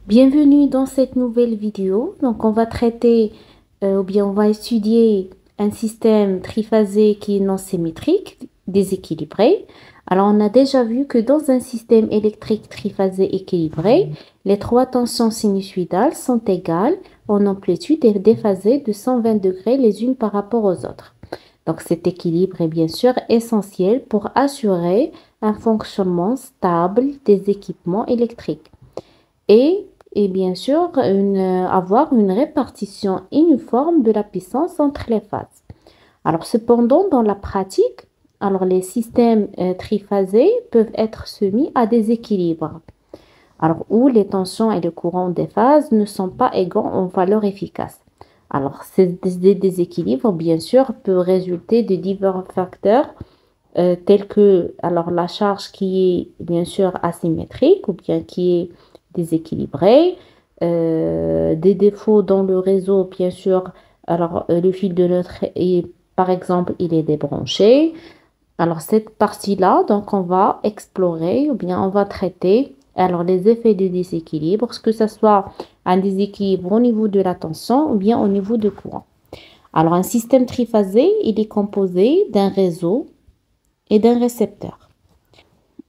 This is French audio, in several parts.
Bienvenue dans cette nouvelle vidéo. Donc, on va traiter ou bien on va étudier un système triphasé qui est non symétrique, déséquilibré. Alors, on a déjà vu que dans un système électrique triphasé équilibré, les trois tensions sinusoïdales sont égales en amplitude et déphasées de 120 degrés les unes par rapport aux autres. Donc, cet équilibre est bien sûr essentiel pour assurer un fonctionnement stable des équipements électriques et bien sûr avoir une répartition uniforme de la puissance entre les phases. Alors cependant, dans la pratique, alors les systèmes triphasés peuvent être soumis à des équilibres, alors où les tensions et le courant des phases ne sont pas égaux en valeur efficace. Alors ces déséquilibres, bien sûr, peuvent résulter de divers facteurs tels que alors la charge qui est bien sûr asymétrique ou bien qui est déséquilibrée, des défauts dans le réseau, bien sûr. Alors le fil de neutre est, par exemple, il est débranché. Alors cette partie-là, donc on va explorer ou bien on va traiter alors les effets de déséquilibre, que ce soit un déséquilibre au niveau de la tension ou bien au niveau du courant. Alors un système triphasé, il est composé d'un réseau et d'un récepteur.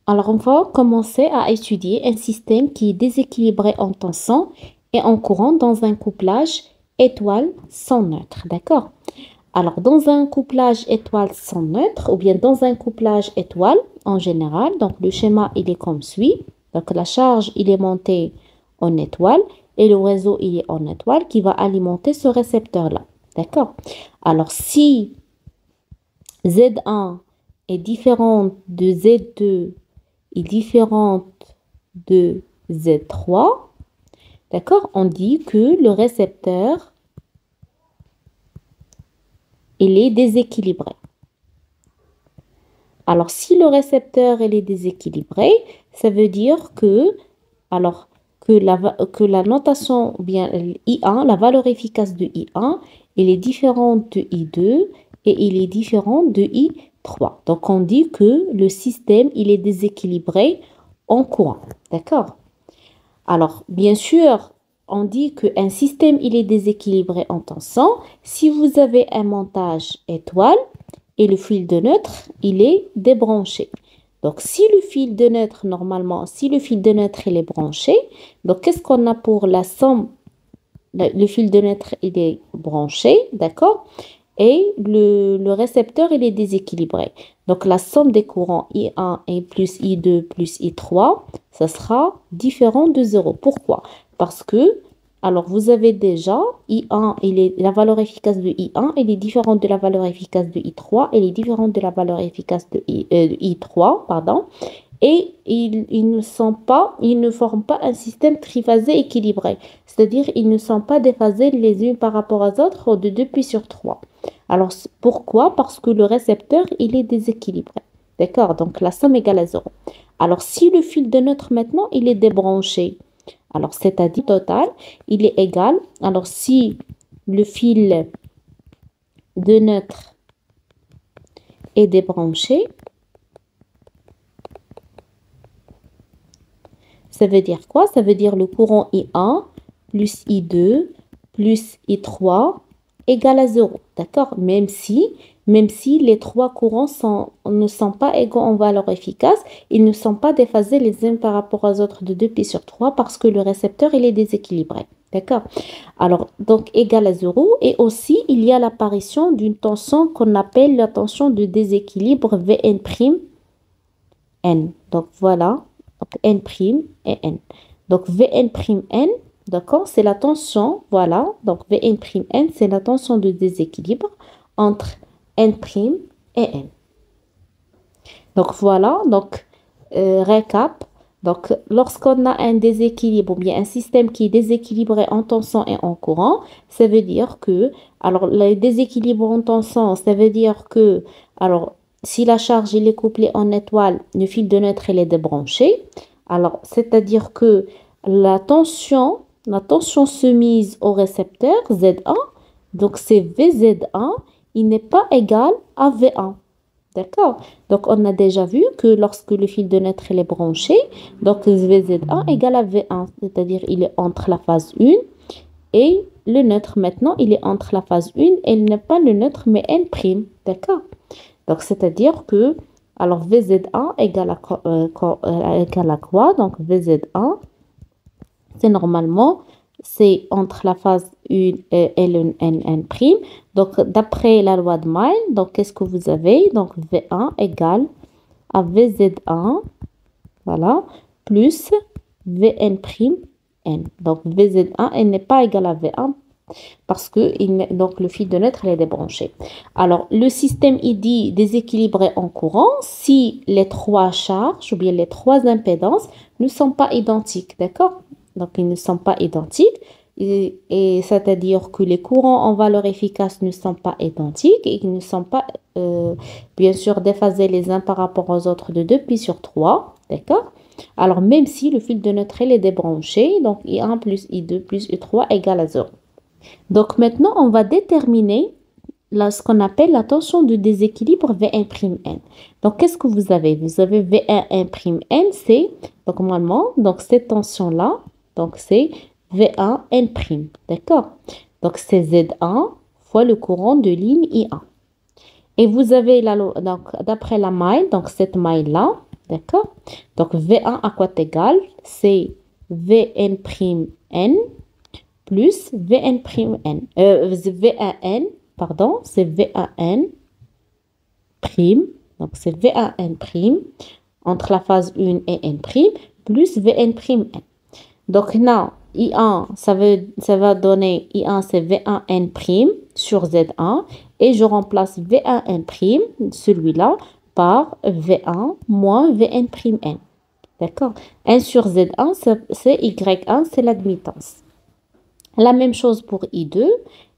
Alors, on va commencer à étudier un système qui est déséquilibré en tension et en courant dans un couplage étoile sans neutre. D'accord? Alors, dans un couplage étoile sans neutre ou bien dans un couplage étoile en général, donc le schéma il est comme suit. Donc, la charge il est montée en étoile et le réseau il est en étoile qui va alimenter ce récepteur-là. D'accord? Alors, si Z1 est différente de Z2 est différente de Z3, d'accord, on dit que le récepteur, il est déséquilibré. Alors, si le récepteur il est déséquilibré, ça veut dire que, alors, que la notation, ou bien I1, la valeur efficace de I1, elle est différente de I2 et il est différent de I3. Donc, on dit que le système, il est déséquilibré en courant. D'accord? Alors, bien sûr, on dit qu'un système, il est déséquilibré en tension si vous avez un montage étoile et le fil de neutre, il est débranché. Donc, si le fil de neutre, normalement, si le fil de neutre, il est branché, donc qu'est-ce qu'on a pour la somme? Le fil de neutre, il est branché, d'accord? Et le récepteur, il est déséquilibré. Donc, la somme des courants I1 et plus I2 plus I3, ça sera différent de 0. Pourquoi? Parce que, alors, vous avez déjà I1, la valeur efficace de I1, elle est différente de la valeur efficace de I3, elle est différente de la valeur efficace de I3, pardon. Et ils ne forment pas un système triphasé équilibré. C'est-à-dire, ils ne sont pas déphasés les unes par rapport aux autres de 2 pi sur 3. Alors, pourquoi? Parce que le récepteur, il est déséquilibré. D'accord? Donc, la somme égale à 0. Alors, si le fil de neutre, maintenant, il est débranché, alors, c'est-à-dire total, il est égal. Alors, si le fil de neutre est débranché, ça veut dire quoi? Ça veut dire le courant I1 plus I2 plus I3 égale à 0. D'accord? Même si les trois courants ne sont pas égaux en valeur efficace, ils ne sont pas déphasés les uns par rapport aux autres de 2 pi sur 3 parce que le récepteur, il est déséquilibré. D'accord? Alors, donc, égal à 0. Et aussi, il y a l'apparition d'une tension qu'on appelle la tension de déséquilibre Vn'. Donc, voilà. Donc, N' et N. Donc, Vn', d'accord, c'est la tension, voilà. Donc, Vn', c'est la tension de déséquilibre entre N' et N. Donc, voilà. Donc, récap. Donc, lorsqu'on a un déséquilibre ou bien un système qui est déséquilibré en tension et en courant, ça veut dire que, alors, le déséquilibre en tension, ça veut dire que, alors, si la charge il est couplée en étoile, le fil de neutre il est débranché. Alors, c'est-à-dire que la tension soumise au récepteur Z1, donc c'est VZ1, il n'est pas égal à V1. D'accord? Donc, on a déjà vu que lorsque le fil de neutre il est branché, donc VZ1 égale à V1, c'est-à-dire il est entre la phase 1 et le neutre. Maintenant, il est entre la phase 1 et il n'est pas le neutre, mais N'. D'accord? Donc, c'est-à-dire que, alors VZ1 égale à quoi? Donc, VZ1, c'est normalement, c'est entre la phase 1 et le N'. Donc, d'après la loi de Mile, donc qu'est-ce que vous avez? Donc, V1 égale à VZ1, voilà, plus Vn'. Donc, VZ1 n'est pas égal à V1 parce que donc, le fil de neutre est débranché. Alors, le système, il dit déséquilibré en courant si les trois charges ou bien les trois impédances ne sont pas identiques, d'accord? Donc, ils ne sont pas identiques. Et c'est-à-dire que les courants en valeur efficace ne sont pas identiques et ils ne sont pas, bien sûr, déphasés les uns par rapport aux autres de 2π/3, d'accord? Alors, même si le fil de neutre est débranché, donc I1 plus I2 plus I3 égale à 0. Donc, maintenant, on va déterminer ce qu'on appelle la tension de déséquilibre V1'N. Donc, qu'est-ce que vous avez? Vous avez V1'N, c'est, donc normalement, donc cette tension-là, donc c'est V1'N', d'accord? Donc, c'est Z1 fois le courant de ligne I1. Et vous avez, donc d'après la maille, donc cette maille-là, d'accord? Donc, V1 à quoi égal? C'est Vn', plus Vn', V1n, pardon, c'est V1n', donc c'est V1n' entre la phase 1 et N', plus Vn'. Donc là, I1, ça va donner, I1 c'est V1n' sur Z1, et je remplace V1n', celui-là, par V1 moins Vn'. D'accord? 1 sur Z1, c'est Y1, c'est l'admittance. La même chose pour I2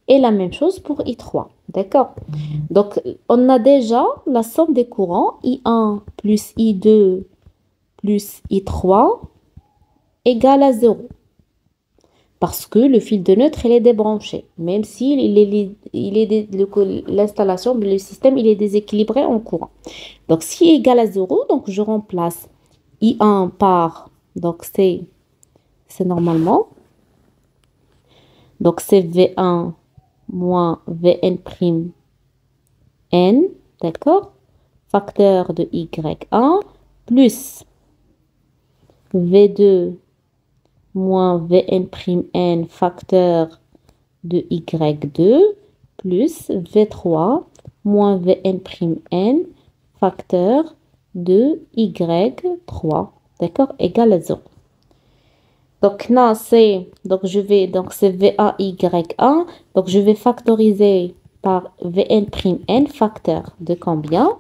et la même chose pour I3. D'accord? Donc, on a déjà la somme des courants I1 plus I2 plus I3 égale à 0. Parce que le fil de neutre, il est débranché. Même si l'installation, le système, il est déséquilibré en courant. Donc, si est égal à 0, donc je remplace I1 par, donc c'est normalement, donc c'est V1 moins Vn', d'accord? Facteur de Y1 plus V2 moins Vn', facteur de Y2 plus V3 moins Vn', facteur de Y3, d'accord? Égal à 0. Donc là, c'est V1 Y1. Donc je vais factoriser par Vn', facteur de combien?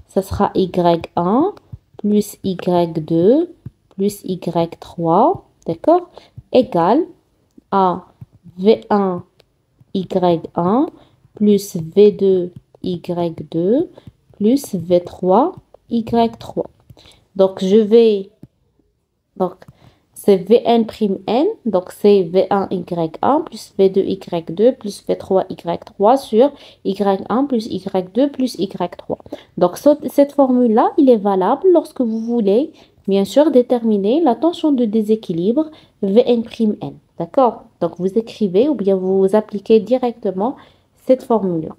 Ça sera Y1 plus Y2 plus Y3, d'accord? Égal à V1 Y1 plus V2 Y2 plus V3 Y3. Donc je vais, donc c'est Vn', donc c'est V1 Y1 plus V2 Y2 plus V3 Y3 sur Y1 plus Y2 plus Y3. Donc cette formule-là, il est valable lorsque vous voulez, bien sûr, déterminer la tension de déséquilibre Vn'. D'accord? Donc vous écrivez ou bien vous appliquez directement cette formule-là.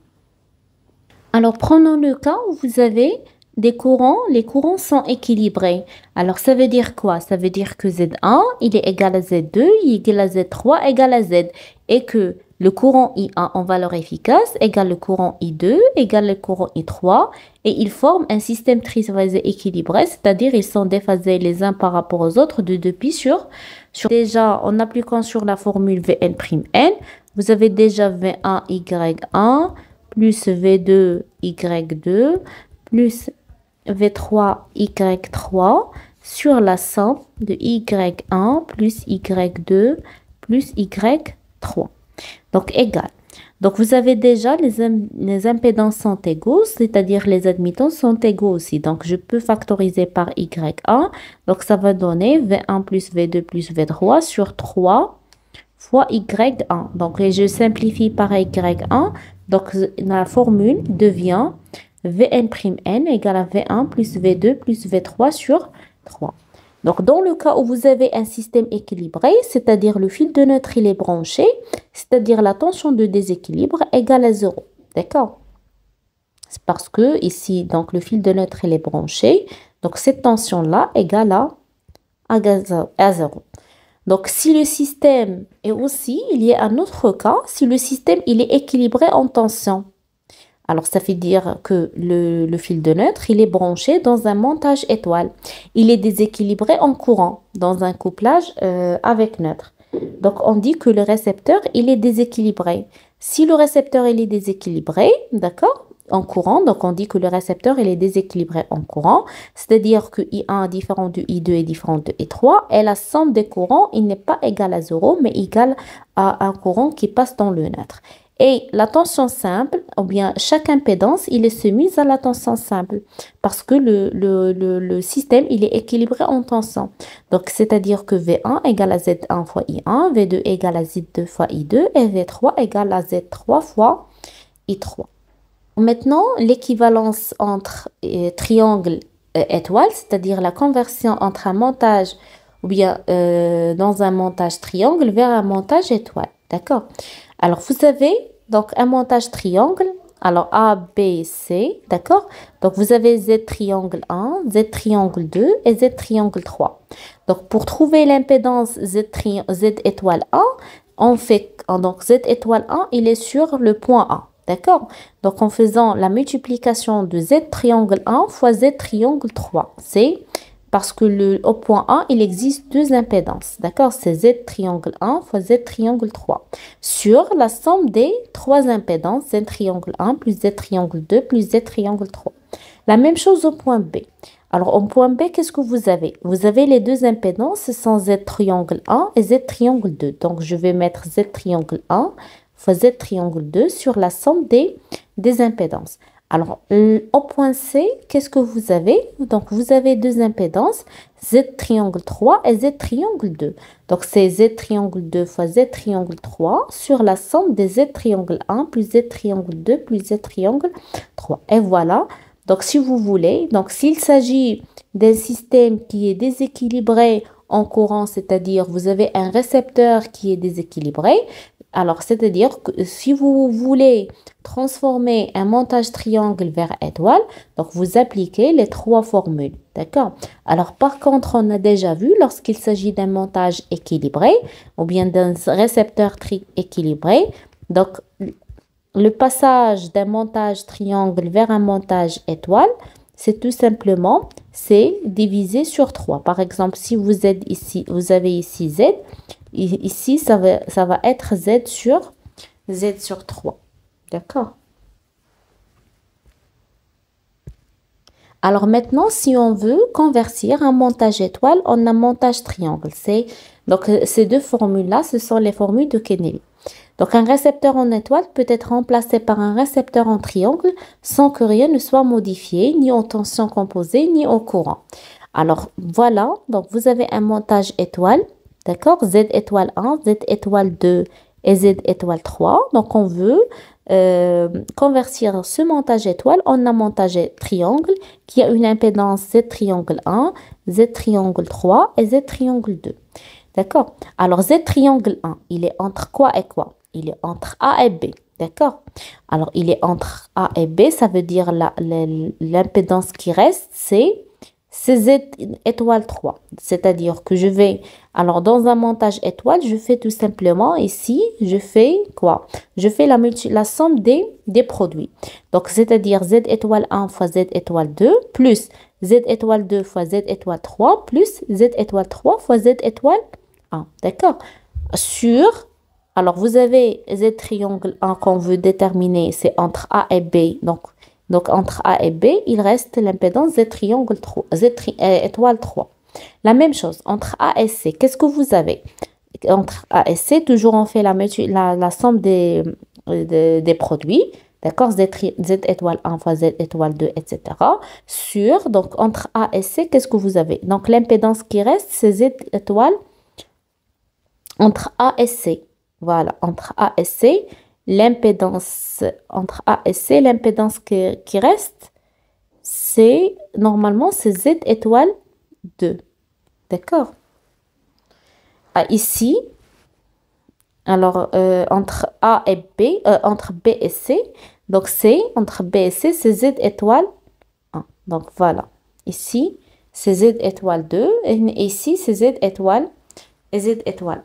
Alors prenons le cas où vous avez des courants, les courants sont équilibrés. Alors, ça veut dire quoi? Ça veut dire que Z1, il est égal à Z2, il est égal à Z3, égal à Z. Et que le courant I1 en valeur efficace égale le courant I2, égale le courant I3. Et ils forment un système triphasé équilibré, c'est-à-dire ils sont déphasés les uns par rapport aux autres de 2π/. Déjà, en appliquant sur la formule Vn', vous avez déjà V1 Y1 plus V2 Y2 plus V3 Y3 sur la somme de Y1 plus Y2 plus Y3. Donc, égal. Donc, vous avez déjà les impédances sont égaux, c'est-à-dire les admittances sont égaux aussi. Donc, je peux factoriser par Y1. Donc, ça va donner V1 plus V2 plus V3 sur 3 fois Y1. Donc, et je simplifie par Y1. Donc, la formule devient Vn' égale à V1 plus V2 plus V3 sur 3. Donc, dans le cas où vous avez un système équilibré, c'est-à-dire le fil de neutre, il est branché, c'est-à-dire la tension de déséquilibre égale à 0. D'accord? C'est parce que ici, donc, le fil de neutre, il est branché. Donc, cette tension-là égale à 0. Donc, si le système est aussi, il y a un autre cas, si le système, il est équilibré en tension. Alors, ça fait dire que le fil de neutre, il est branché dans un montage étoile. Il est déséquilibré en courant, dans un couplage avec neutre. Donc, on dit que le récepteur, il est déséquilibré. Si le récepteur, il est déséquilibré, d'accord, en courant, donc on dit que le récepteur, il est déséquilibré en courant, c'est-à-dire que I1 est différent de I2 est différent de I3, et la somme des courants, il n'est pas égal à 0, mais égal à un courant qui passe dans le neutre. Et la tension simple, ou bien chaque impédance, il est soumise à la tension simple parce que le système, il est équilibré en tension. Donc, c'est-à-dire que V1 égale à Z1 fois I1, V2 égale à Z2 fois I2 et V3 égale à Z3 fois I3. Maintenant, l'équivalence entre triangle et étoile, c'est-à-dire la conversion entre un montage ou bien dans un montage triangle vers un montage étoile. D'accord? Alors, vous avez donc un montage triangle. Alors, A, B, C. D'accord? Donc, vous avez Z triangle 1, Z triangle 2 et Z triangle 3. Donc, pour trouver l'impédance Z étoile 1, on fait donc Z étoile 1, il est sur le point A. D'accord? Donc, en faisant la multiplication de Z triangle 1 fois Z triangle 3. C'est parce que au point A, il existe deux impédances. D'accord? C'est Z triangle 1 fois Z triangle 3. Sur la somme des trois impédances, Z triangle 1 plus Z triangle 2 plus Z triangle 3. La même chose au point B. Alors, au point B, qu'est-ce que vous avez? Vous avez les deux impédances, ce sont Z triangle 1 et Z triangle 2. Donc, je vais mettre Z triangle 1 fois Z triangle 2 sur la somme des impédances. Alors, au point C, qu'est-ce que vous avez? Donc, vous avez deux impédances, Z triangle 3 et Z triangle 2. Donc, c'est Z triangle 2 fois Z triangle 3 sur la somme des Z triangle 1 plus Z triangle 2 plus Z triangle 3. Et voilà. Donc, si vous voulez, donc s'il s'agit d'un système qui est déséquilibré en courant, c'est-à-dire vous avez un récepteur qui est déséquilibré, alors c'est-à-dire que si vous voulez transformer un montage triangle vers étoile, donc vous appliquez les trois formules, d'accord? Alors par contre, on a déjà vu lorsqu'il s'agit d'un montage équilibré ou bien d'un récepteur équilibré, donc le passage d'un montage triangle vers un montage étoile, c'est tout simplement, c'est divisé sur 3. Par exemple, si vous êtes ici, vous avez ici Z, ici, ça va être Z sur 3. D'accord? Alors maintenant, si on veut convertir un montage étoile en un montage triangle, donc ces deux formules-là, ce sont les formules de Kennedy. Donc un récepteur en étoile peut être remplacé par un récepteur en triangle sans que rien ne soit modifié, ni en tension composée, ni au courant. Alors voilà, donc vous avez un montage étoile, d'accord? Z étoile 1, Z étoile 2 et Z étoile 3. Donc on veut convertir ce montage étoile en un montage triangle qui a une impédance Z triangle 1, Z triangle 3 et Z triangle 2. D'accord? Alors Z triangle 1, il est entre quoi et quoi? Il est entre A et B. D'accord? Alors il est entre A et B, ça veut dire l'impédance qui reste, c'est Z étoile 3. C'est-à-dire que je vais, alors dans un montage étoile, je fais tout simplement ici, je fais quoi? Je fais la somme des produits. Donc c'est-à-dire Z étoile 1 fois Z étoile 2 plus Z étoile 2 fois Z étoile 3 plus Z étoile 3 fois Z étoile 1. D'accord? Alors vous avez Z triangle 1 qu'on veut déterminer, c'est entre A et B. Donc, entre A et B, il reste l'impédance Z triangle 3, étoile 3. La même chose, entre A et C, qu'est-ce que vous avez? Entre A et C, toujours on fait la somme des produits. D'accord? Z étoile 1 fois Z étoile 2, etc. Donc entre A et C, qu'est-ce que vous avez? Donc l'impédance qui reste, c'est Z étoile entre A et C. Voilà, entre A et C. L'impédance entre A et C, l'impédance qui reste, c'est normalement c'est Z étoile 2. D'accord? Ah, ici, alors entre A et B, entre B et C, donc C, entre B et C, c'est Z étoile 1. Donc voilà. Ici, c'est Z étoile 2 et ici, c'est Z étoile 1.